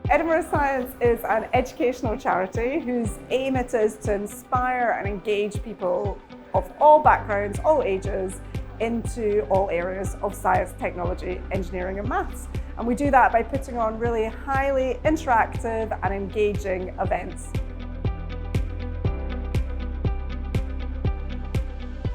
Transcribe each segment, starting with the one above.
Edinburgh Science is an educational charity whose aim it is to inspire and engage people of all backgrounds, all ages, into all areas of science, technology, engineering and maths. And we do that by putting on really highly interactive and engaging events.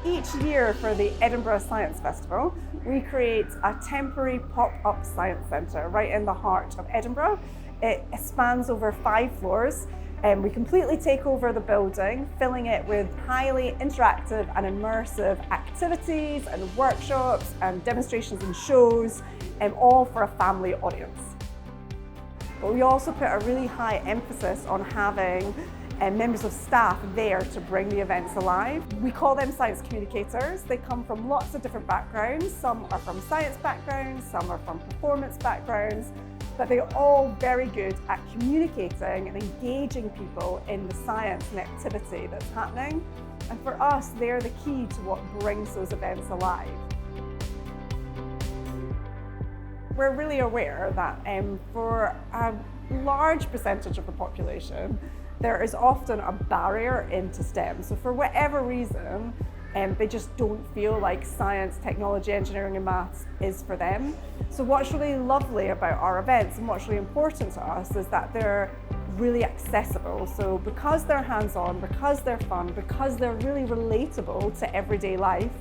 Each year for the Edinburgh Science Festival, we create a temporary pop-up science centre right in the heart of Edinburgh. It spans over 5 floors, and we completely take over the building, filling it with highly interactive and immersive activities and workshops and demonstrations and shows, all for a family audience. But we also put a really high emphasis on having members of staff there to bring the events alive. We call them science communicators. They come from lots of different backgrounds. Some are from science backgrounds, some are from performance backgrounds, but they're all very good at communicating and engaging people in the science and activity that's happening. And for us, they're the key to what brings those events alive. We're really aware that for a large percentage of the population, there is often a barrier into STEM. So for whatever reason, they just don't feel like science, technology, engineering and maths is for them. So what's really lovely about our events and what's really important to us is that they're really accessible. So because they're hands-on, because they're fun, because they're really relatable to everyday life,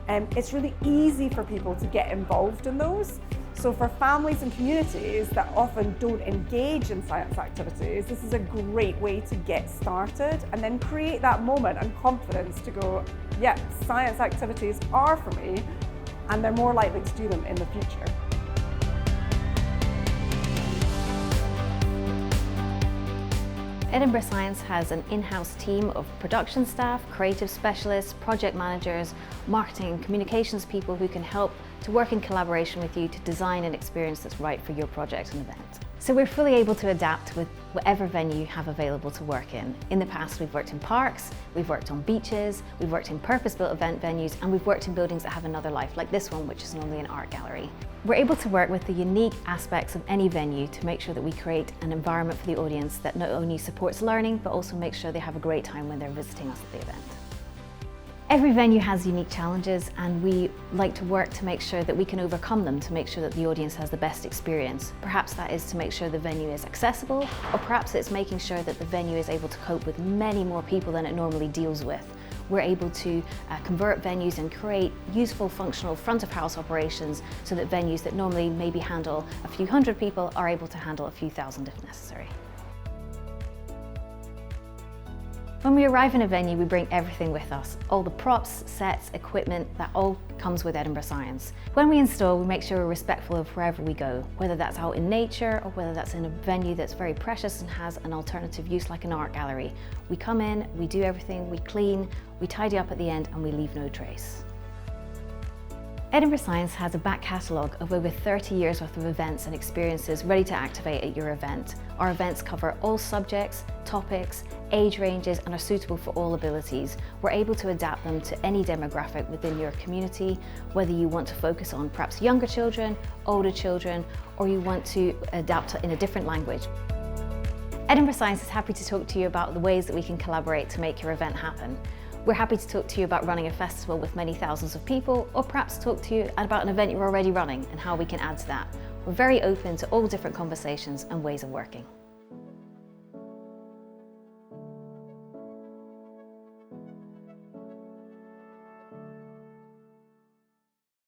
it's really easy for people to get involved in those. So for families and communities that often don't engage in science activities, this is a great way to get started and then create that moment and confidence to go, yeah, science activities are for me, and they're more likely to do them in the future. Edinburgh Science has an in-house team of production staff, creative specialists, project managers, marketing and communications people who can help to work in collaboration with you to design an experience that's right for your project and event. So we're fully able to adapt with whatever venue you have available to work in. In the past, we've worked in parks, we've worked on beaches, we've worked in purpose-built event venues, and we've worked in buildings that have another life, like this one, which is normally an art gallery. We're able to work with the unique aspects of any venue to make sure that we create an environment for the audience that not only supports learning, but also makes sure they have a great time when they're visiting us at the event. Every venue has unique challenges, and we like to work to make sure that we can overcome them to make sure that the audience has the best experience. Perhaps that is to make sure the venue is accessible, or perhaps it's making sure that the venue is able to cope with many more people than it normally deals with. We're able to convert venues and create useful, functional front of house operations so that venues that normally maybe handle a few hundred people are able to handle a few thousand if necessary. When we arrive in a venue, we bring everything with us. All the props, sets, equipment, that all comes with Edinburgh Science. When we install, we make sure we're respectful of wherever we go, whether that's out in nature or whether that's in a venue that's very precious and has an alternative use like an art gallery. We come in, we do everything, we clean, we tidy up at the end, and we leave no trace. Edinburgh Science has a back catalogue of over 30 years worth of events and experiences ready to activate at your event. Our events cover all subjects, topics, age ranges, and are suitable for all abilities. We're able to adapt them to any demographic within your community, whether you want to focus on perhaps younger children, older children, or you want to adapt in a different language. Edinburgh Science is happy to talk to you about the ways that we can collaborate to make your event happen. We're happy to talk to you about running a festival with many thousands of people, or perhaps talk to you about an event you're already running and how we can add to that. We're very open to all different conversations and ways of working.